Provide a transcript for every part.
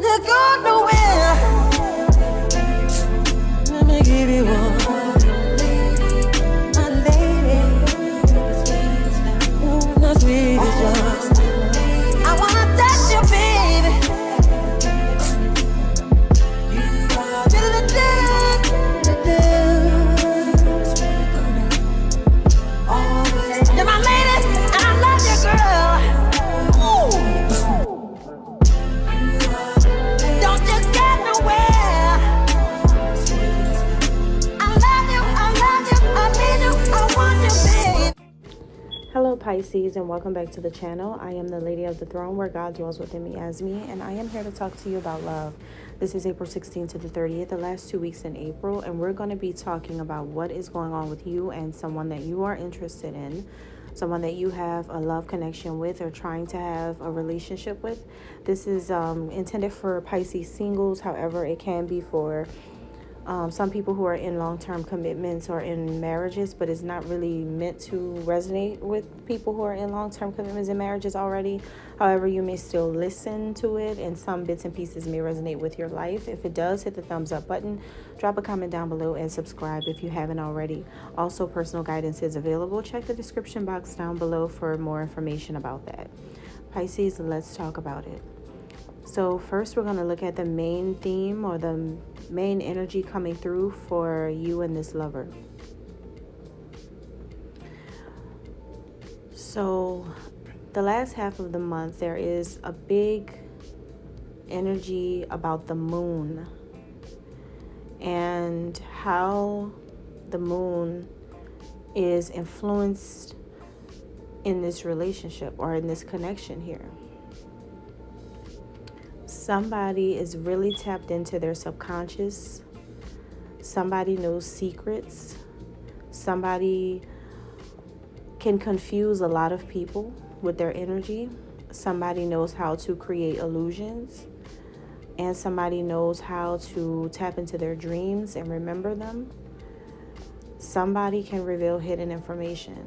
Don't go nowhere. Let me give you one. My lady. The sweetest yours. I wanna touch you, baby. You're my lady, and I love you, girl. Ooh. Don't you get nowhere. I love you, I need you, I want you, baby. Hello Pisces, and welcome back to the channel. I am the Lady of the Throne, where God dwells within me as me, and I am here to talk to you about love. This is April 16th to the 30th, the last 2 weeks in April, and we're going to be talking about what is going on with you and someone that you are interested in, someone that you have a love connection with or trying to have a relationship with. This is intended for Pisces singles. However, it can be for some people who are in long-term commitments or in marriages, but it's not really meant to resonate with people who are in long-term commitments and marriages already. However, you may still listen to it, and some bits and pieces may resonate with your life. If it does, hit the thumbs up button, drop a comment down below, and subscribe if you haven't already. Also, personal guidance is available. Check the description box down below for more information about that. Pisces, let's talk about it. So first, we're going to look at the main theme or the main energy coming through for you and this lover. So the last half of the month, there is a big energy about the moon and how the moon is influenced in this relationship or in this connection here. Somebody is really tapped into their subconscious. Somebody knows secrets. Somebody can confuse a lot of people with their energy. Somebody knows how to create illusions. And somebody knows how to tap into their dreams and remember them. Somebody can reveal hidden information.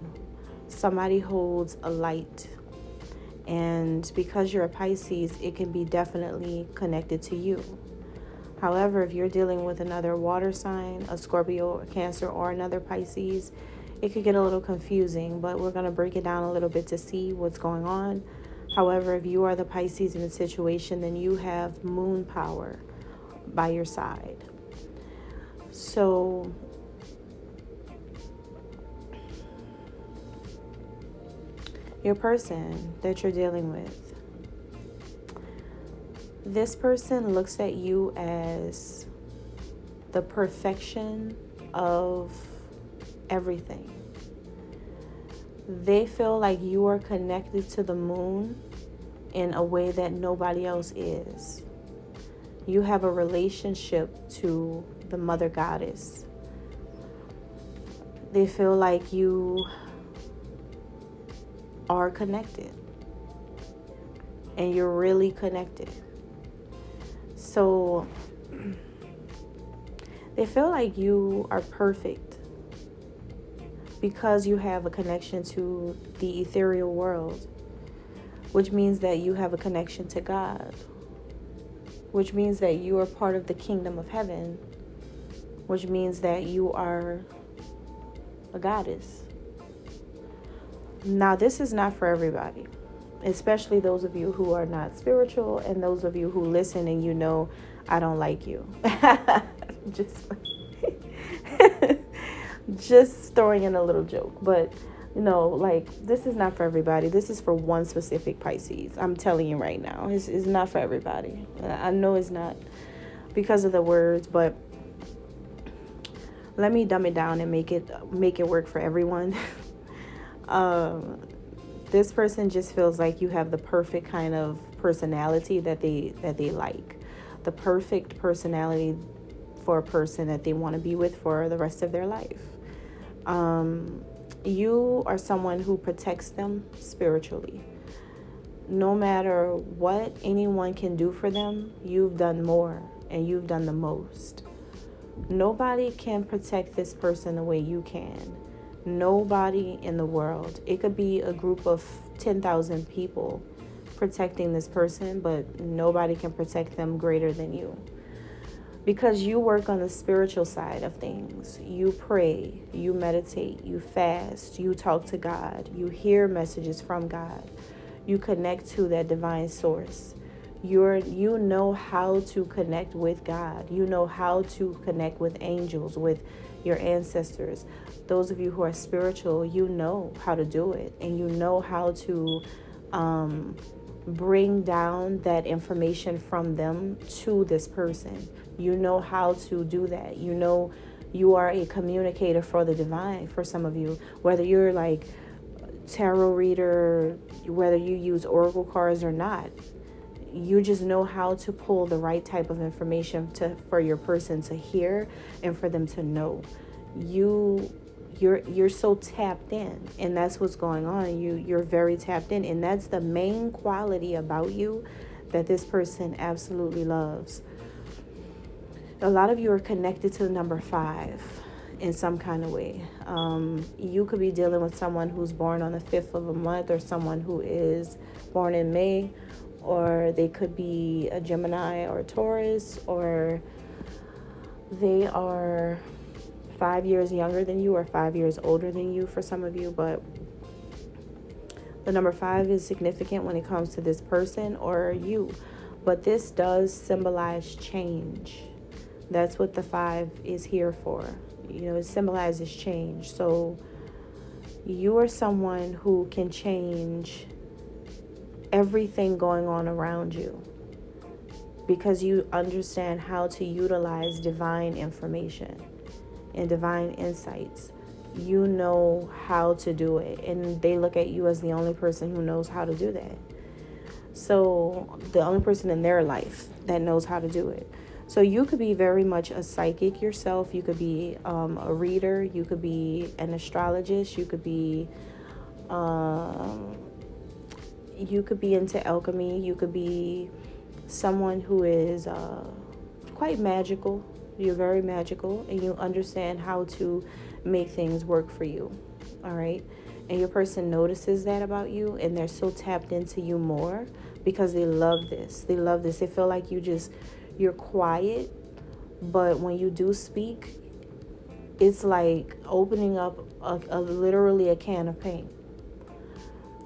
Somebody holds a light. And because you're a Pisces, it can be definitely connected to you. However, if you're dealing with another water sign, a Scorpio, a Cancer, or another Pisces, it could get a little confusing, but we're going to break it down a little bit to see what's going on. However, if you are the Pisces in the situation, then you have moon power by your side. So your person that you're dealing with, this person looks at you as the perfection of everything. They feel like you are connected to the moon in a way that nobody else is. You have a relationship to the Mother Goddess. They feel like you are connected, and you're really connected. So they feel like you are perfect because you have a connection to the ethereal world, which means that you have a connection to God, which means that you are part of the kingdom of heaven, which means that you are a goddess. Now, this is not for everybody, especially those of you who are not spiritual and those of you who listen and you know I don't like you. Just throwing in a little joke. But, this is not for everybody. This is for one specific Pisces. I'm telling you right now. It's not for everybody. I know it's not because of the words, but let me dumb it down and make it work for everyone. This person just feels like you have the perfect kind of personality that they like, the perfect personality for a person that they want to be with for the rest of their life. You are someone who protects them spiritually. No matter what anyone can do for them, you've done more and you've done the most. Nobody can protect this person the way you can. Nobody in the world. It could be a group of 10,000 people protecting this person, but nobody can protect them greater than you. Because you work on the spiritual side of things. You pray, you meditate, you fast, you talk to God, you hear messages from God, you connect to that divine source. You know how to connect with God. You know how to connect with angels, with your ancestors. Those of you who are spiritual, you know how to do it, and you know how to bring down that information from them to this person. You know how to do that. You know you are a communicator for the divine for some of you, whether you're like tarot reader, whether you use oracle cards or not. You just know how to pull the right type of information for your person to hear and for them to know. You're so tapped in, and that's what's going on. You're very tapped in, and that's the main quality about you that this person absolutely loves. A lot of you are connected to the number 5 in some kind of way. You could be dealing with someone who's born on the 5th of a month, or someone who is born in May, or they could be a Gemini or a Taurus, or they are 5 years younger than you or 5 years older than you for some of you. But the number 5 is significant when it comes to this person or you. But this does symbolize change. That's what the 5 is here for. It symbolizes change. So you are someone who can change everything going on around you, because you understand how to utilize divine information and divine insights. You know how to do it, and they look at you as the only person who knows how to do that. So the only person in their life that knows how to do it. So you could be very much a psychic yourself. You could be a reader. You could be an astrologist. You could be into alchemy. You could be someone who is quite magical. You're very magical, and you understand how to make things work for you. All right. And your person notices that about you, and they're so tapped into you more because they love this. They love this. They feel like you're quiet, but when you do speak, it's like opening up literally a can of paint.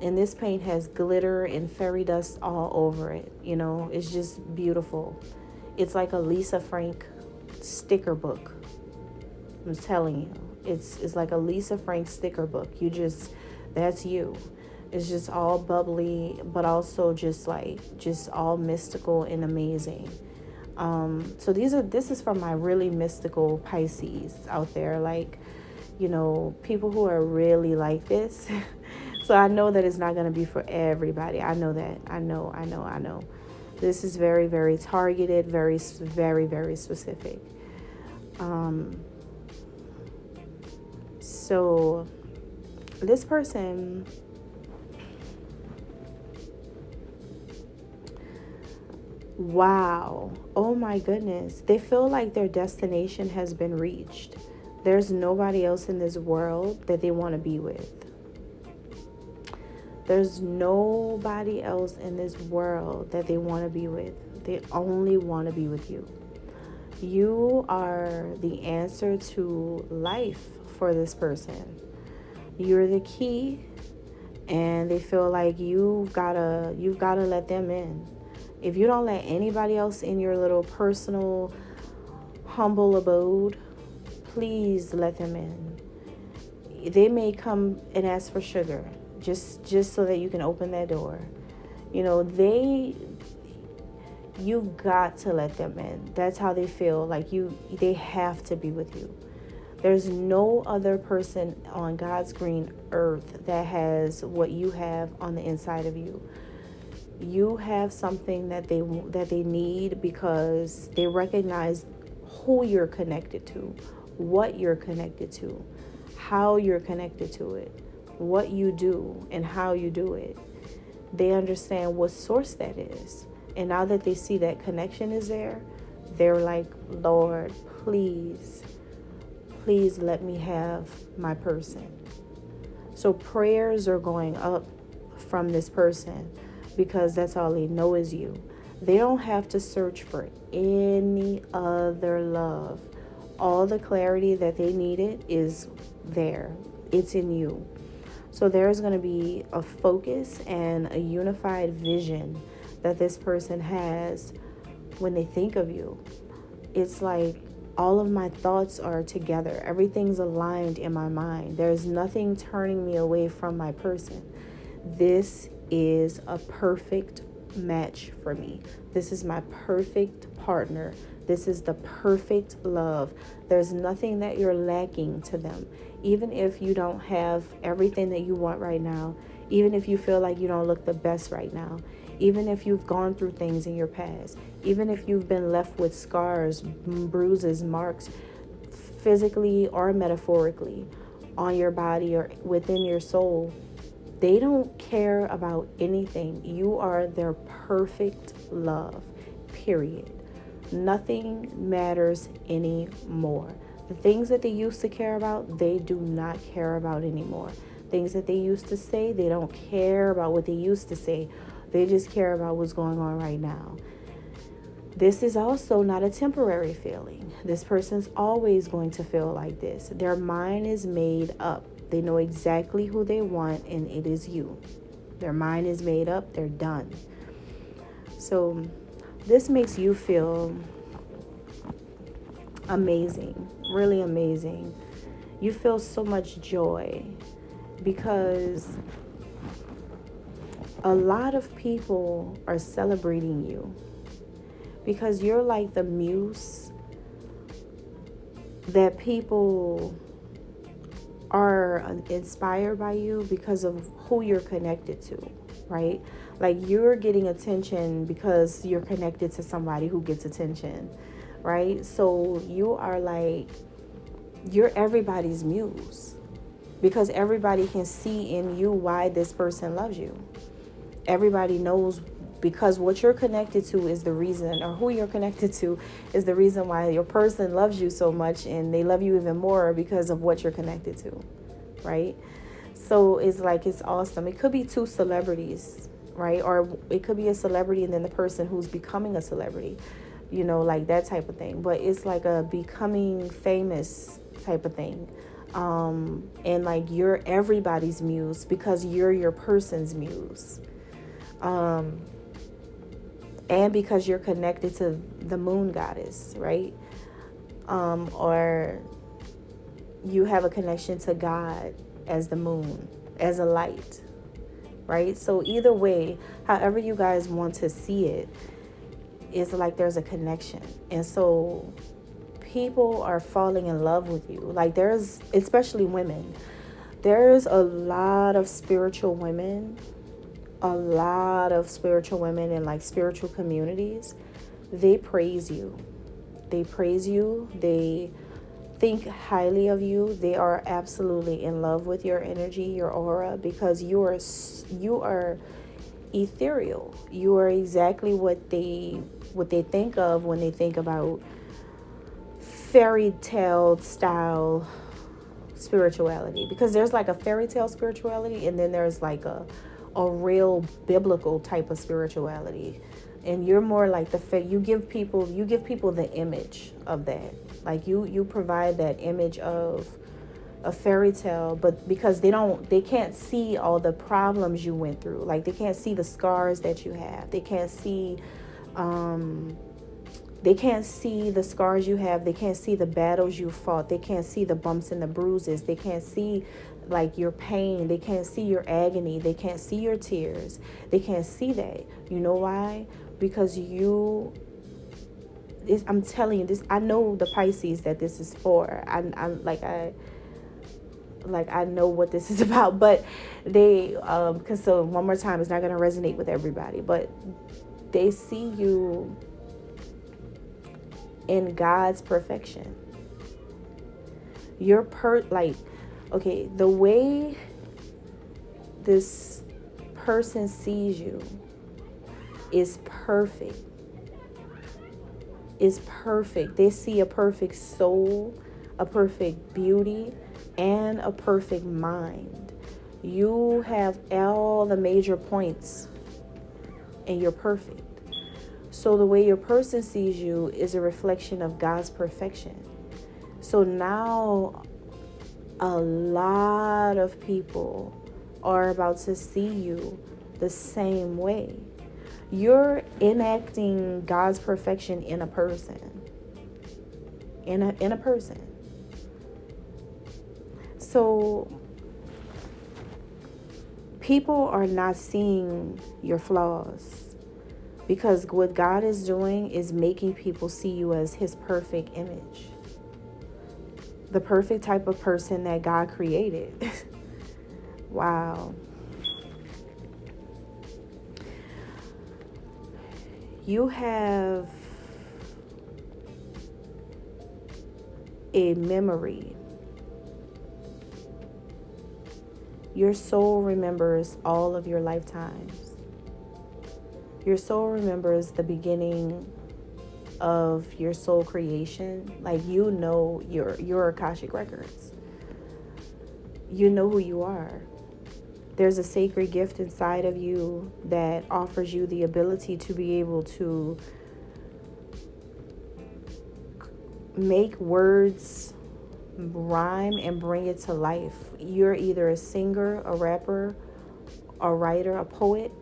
And this paint has glitter and fairy dust all over it. It's just beautiful. It's like a Lisa Frank sticker book. I'm telling you. It's like a Lisa Frank sticker book. That's you. It's just all bubbly, but also just all mystical and amazing. So this is from my really mystical Pisces out there. People who are really like this. So I know that it's not going to be for everybody. I know that. I know. This is very, very targeted, very, very, very specific. So this person, wow, oh my goodness, they feel like their destination has been reached. There's nobody else in this world that they want to be with. There's nobody else in this world that they want to be with. They only want to be with you. You are the answer to life for this person. You're the key, and they feel like you've gotta let them in. If you don't let anybody else in your little personal, humble abode, please let them in. They may come and ask for sugar, just so that you can open that door. You've got to let them in. That's how they feel. They have to be with you. There's no other person on God's green earth that has what you have on the inside of you. You have something that they need, because they recognize who you're connected to, what you're connected to, how you're connected to it, what you do and how you do it. They understand what source that is. And now that they see that connection is there, they're like, Lord, please let me have my person. So prayers are going up from this person. because that's all they know is you. They don't have to search for any other love. All the clarity that they needed is there. It's in you. So there's going to be a focus and a unified vision that this person has when they think of you. It's like all of my thoughts are together. Everything's aligned in my mind. There's nothing turning me away from my person. This is a perfect match for me. This is my perfect partner. This is the perfect love. There's nothing that you're lacking to them. Even if you don't have everything that you want right now, even if you feel like you don't look the best right now, even if you've gone through things in your past, even if you've been left with scars, bruises, marks, physically or metaphorically, on your body or within your soul, they don't care about anything. You are their perfect love, period. Nothing matters anymore. The things that they used to care about, they do not care about anymore. Things that they used to say, they don't care about what they used to say. They just care about what's going on right now. This is also not a temporary feeling. This person's always going to feel like this. Their mind is made up. They know exactly who they want, and it is you. Their mind is made up. They're done. So this makes you feel amazing, really amazing. You feel so much joy because a lot of people are celebrating you because you're like the muse that people are inspired by you because of who you're connected to, right? Like you're getting attention because you're connected to somebody who gets attention, right? So you are like, you're everybody's muse because everybody can see in you why this person loves you. Everybody knows because what you're connected to is the reason, or who you're connected to is the reason why your person loves you so much, and they love you even more because of what you're connected to, right? So it's like, it's awesome. It could be two celebrities, right? Or it could be a celebrity and then the person who's becoming a celebrity, you know, like that type of thing. But it's like a becoming famous type of thing. And like you're everybody's muse because you're your person's muse. And because you're connected to the moon goddess, right? Or you have a connection to God as the moon, as a light, right? So either way, however you guys want to see it, it's like there's a connection. And so people are falling in love with you. Like there's, especially women, there's a lot of spiritual women in like spiritual communities. They praise you. They think highly of you. They are absolutely in love with your energy, your aura, because you are ethereal. You are exactly what they think of when they think about fairy tale style spirituality, because there's like a fairy tale spirituality and then there's like a real biblical type of spirituality, and you're more like you give people the image of that. Like you provide that image of a fairy tale, but because they can't see all the problems you went through. Like they can't see the scars that you have. They can't see the scars you have. They can't see the battles you fought. They can't see the bumps and the bruises. They can't see like your pain. They can't see your agony. They can't see your tears. They can't see that. You know why? Because I'm telling you this. I know the Pisces that this is for. I know what this is about. But they, because so one more time, it's not going to resonate with everybody. But they see you in God's perfection. You're okay, the way this person sees you is perfect. Is perfect. They see a perfect soul, a perfect beauty, and a perfect mind. You have all the major points and you're perfect. So the way your person sees you is a reflection of God's perfection. So now a lot of people are about to see you the same way. You're enacting God's perfection in a person. In a person. So people are not seeing your flaws, because what God is doing is making people see you as his perfect image. The perfect type of person that God created. Wow. You have a memory. Your soul remembers all of your lifetimes. Your soul remembers the beginning of your soul creation. Like, you know your Akashic Records. You know who you are. There's a sacred gift inside of you that offers you the ability to be able to make words rhyme and bring it to life. You're either a singer, a rapper, a writer, a poet.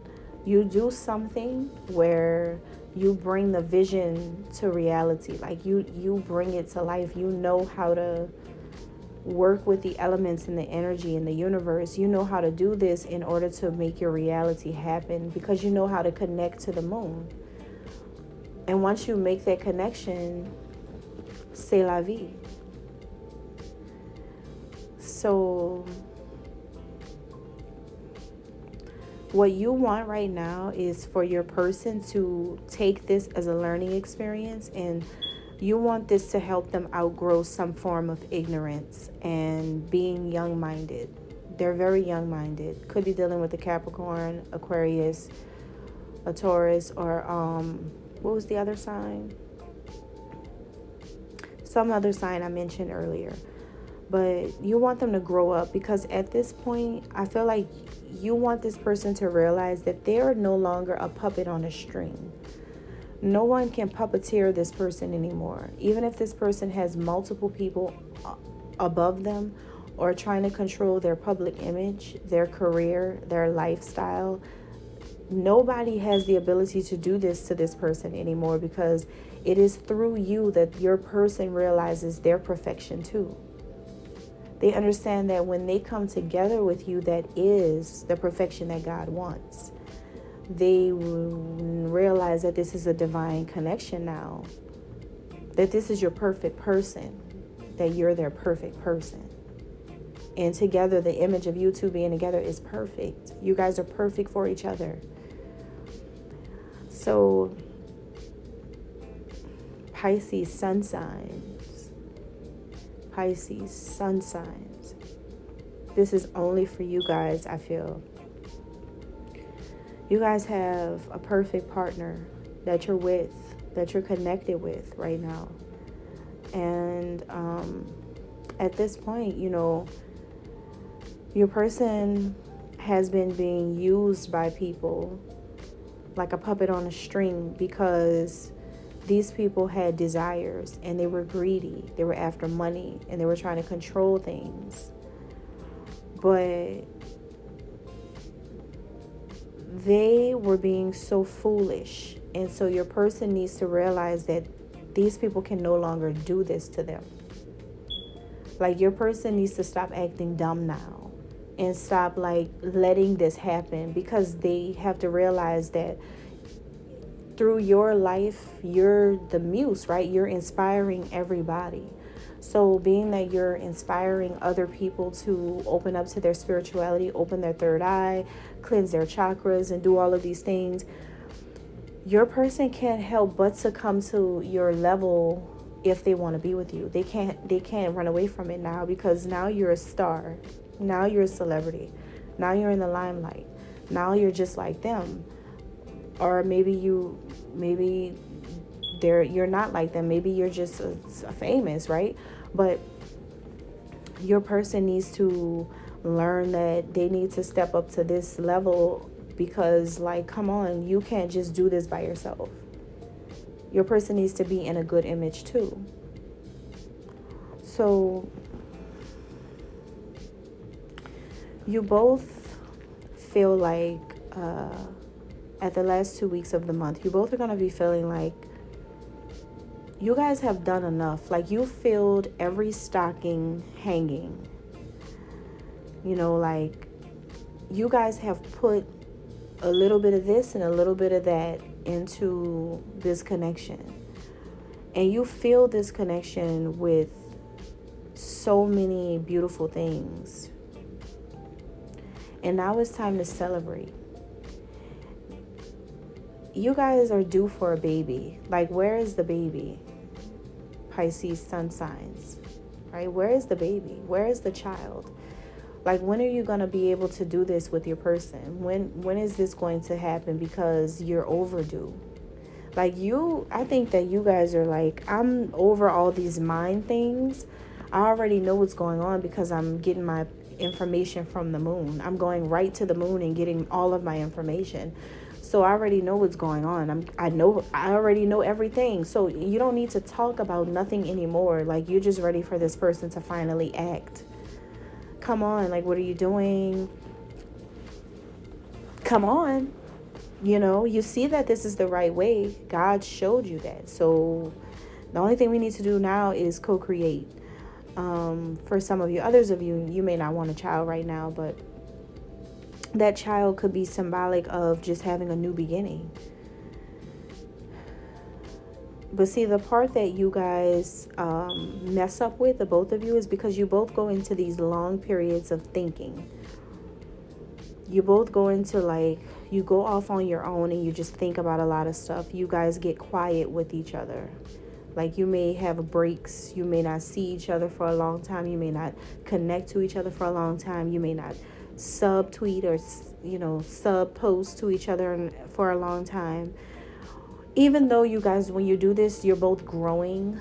You do something where you bring the vision to reality. Like you bring it to life. You know how to work with the elements and the energy in the universe. You know how to do this in order to make your reality happen, because you know how to connect to the moon. And once you make that connection, c'est la vie. So what you want right now is for your person to take this as a learning experience, and you want this to help them outgrow some form of ignorance and being young-minded. They're very young-minded. Could be dealing with a Capricorn, Aquarius, a Taurus, or what was the other sign? Some other sign I mentioned earlier. But you want them to grow up, because at this point, I feel like you want this person to realize that they are no longer a puppet on a string. No one can puppeteer this person anymore. Even if this person has multiple people above them or trying to control their public image, their career, their lifestyle, nobody has the ability to do this to this person anymore, because it is through you that your person realizes their perfection too. They understand that when they come together with you, that is the perfection that God wants. They realize that this is a divine connection now. That this is your perfect person. That you're their perfect person. And together, the image of you two being together is perfect. You guys are perfect for each other. So, Pisces sun signs. Pisces sun signs. This is only for you guys, I feel. You guys have a perfect partner that you're with, that you're connected with right now. And at this point, you know, your person has been being used by people like a puppet on a string, because these people had desires and they were greedy. They were after money and they were trying to control things. But they were being so foolish. And so your person needs to realize that these people can no longer do this to them. Like, your person needs to stop acting dumb now and stop like letting this happen, because they have to realize that through your life, you're the muse, right? You're inspiring everybody. So being that you're inspiring other people to open up to their spirituality, open their third eye, cleanse their chakras, and do all of these things, your person can't help but to come to your level if they want to be with you. They can't run away from it now, because now you're a star. Now you're a celebrity. Now you're in the limelight. Now you're just like them. Or maybe you're not like them. Maybe you're just a famous, right? But your person needs to learn that they need to step up to this level because, like, come on, you can't just do this by yourself. Your person needs to be in a good image too. So you both feel like at the last 2 weeks of the month, you both are going to be feeling like you guys have done enough. Like, you filled every stocking hanging. You know, like, you guys have put a little bit of this and a little bit of that into this connection. And you feel this connection with so many beautiful things. And now it's time to celebrate. You guys are due for a baby. Like, where is the baby? Pisces sun signs, right? Where is the baby? Where is the child? Like, when are you going to be able to do this with your person? When is this going to happen? Because you're overdue. Like, I think that you guys are like, I'm over all these mind things. I already know what's going on because I'm getting my information from the moon. I'm going right to the moon and getting all of my information. So I already know what's going on. I already know everything. So you don't need to talk about nothing anymore. Like, you're just ready for this person to finally act. Come on, like, what are you doing? Come on. You know, you see that this is the right way. God showed you that. So the only thing we need to do now is co-create. For some of you, others of you, you may not want a child right now, but that child could be symbolic of just having a new beginning. But see, the part that you guys mess up with, the both of you, is because you both go into these long periods of thinking. You both go into, like, you go off on your own and you just think about a lot of stuff. You guys get quiet with each other. Like, you may have breaks. You may not see each other for a long time. You may not connect to each other for a long time. You may not sub-tweet or, you know, sub-post to each other for a long time. Even though you guys, when you do this, you're both growing.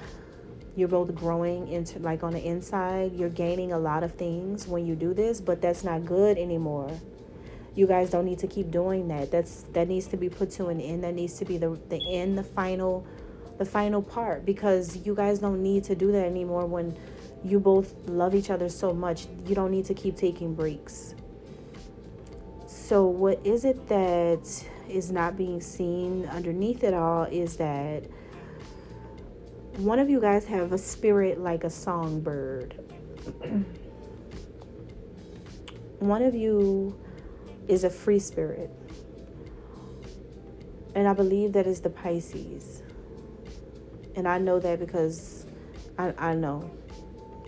You're both growing into, like, on the inside. You're gaining a lot of things when you do this, but that's not good anymore. You guys don't need to keep doing that. That needs to be put to an end. That needs to be the end, the final part, because you guys don't need to do that anymore. When you both love each other so much, you don't need to keep taking breaks. So what is it that is not being seen underneath it all is that one of you guys have a spirit like a songbird. One of you is a free spirit. And I believe that is the Pisces. And I know that because I know.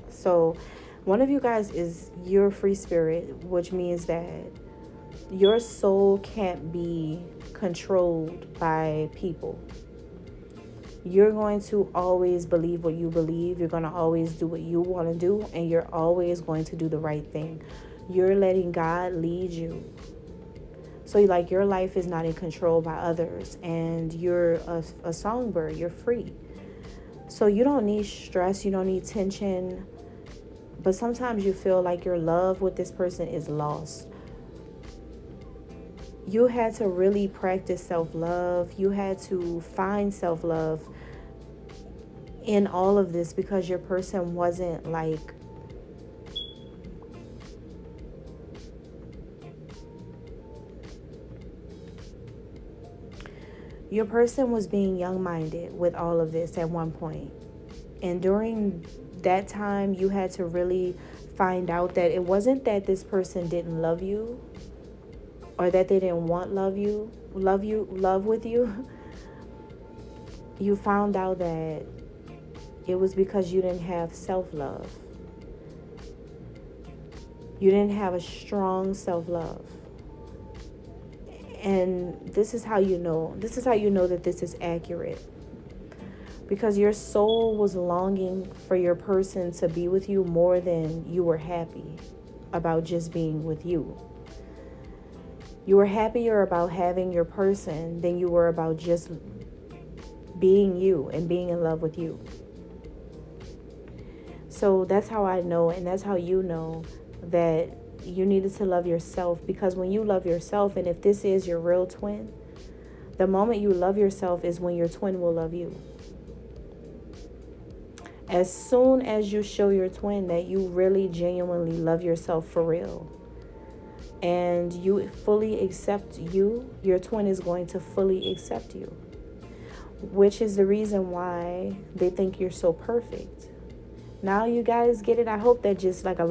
So one of you guys is your free spirit, which means that your soul can't be controlled by people. You're going to always believe what you believe. You're going to always do what you want to do. And you're always going to do the right thing. You're letting God lead you. So, like, your life is not in control by others. And you're a songbird. You're free. So you don't need stress. You don't need tension. But sometimes you feel like your love with this person is lost. You had to really practice self-love. You had to find self-love in all of this because your person wasn't like your person was being young-minded with all of this at one point. And during that time, you had to really find out that it wasn't that this person didn't love you or that they didn't want love with you. You found out that it was because you didn't have self-love. You didn't have a strong self-love. And this is how you know. This is how you know that this is accurate. Because your soul was longing for your person to be with you more than you were happy about just being with you. You were happier about having your person than you were about just being you and being in love with you. So that's how I know, and that's how you know that you needed to love yourself, because when you love yourself, and if this is your real twin, the moment you love yourself is when your twin will love you. As soon as you show your twin that you really genuinely love yourself for real, and you fully accept you, your twin is going to fully accept you. Which is the reason why they think you're so perfect. Now you guys get it. I hope that just like a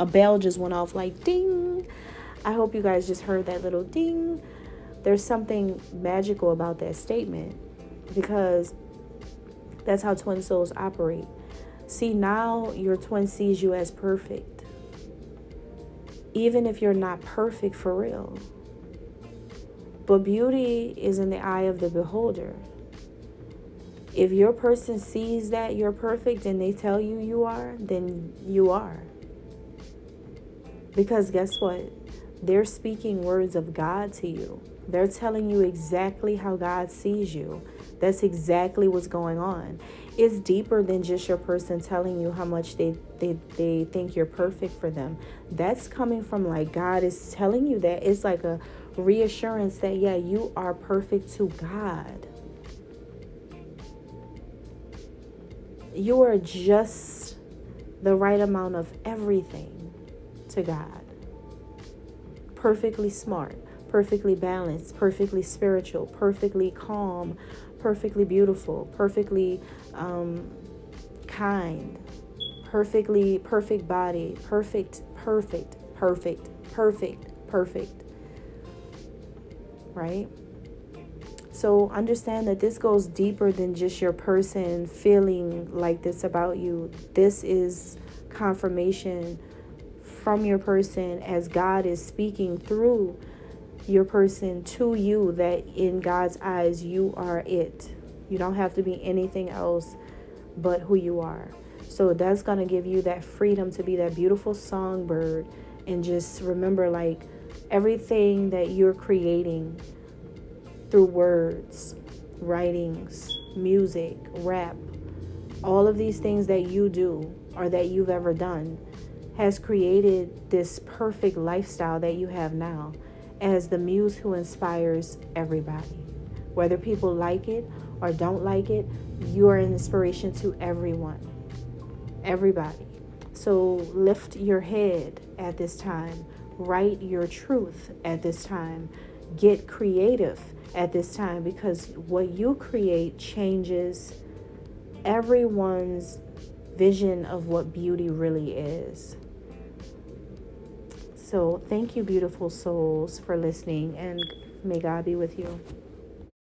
bell just went off like ding. I hope you guys just heard that little ding. There's something magical about that statement, because that's how twin souls operate. See, now your twin sees you as perfect, even if you're not perfect for real. But beauty is in the eye of the beholder. If your person sees that you're perfect and they tell you you are, then you are. Because guess what? They're speaking words of God to you. They're telling you exactly how God sees you. That's exactly what's going on. It's deeper than just your person telling you how much they think you're perfect for them. That's coming from like God is telling you that. It's like a reassurance that, yeah, you are perfect to God. You are just the right amount of everything to God. Perfectly smart, perfectly balanced, perfectly spiritual, perfectly calm, perfectly beautiful, perfectly kind, perfect body, perfect, right? So understand that this goes deeper than just your person feeling like this about you. This is confirmation from your person as God is speaking through your person to you, that in God's eyes, you are it. You don't have to be anything else but who you are. So that's going to give you that freedom to be that beautiful songbird, and just remember, like, everything that you're creating through words, writings, music, rap, all of these things that you do or that you've ever done has created this perfect lifestyle that you have now as the muse who inspires everybody. Whether people like it or don't like it, you are an inspiration to everyone, everybody. So lift your head at this time. Write your truth at this time. Get creative at this time, because what you create changes everyone's vision of what beauty really is. So thank you, beautiful souls, for listening, and may God be with you.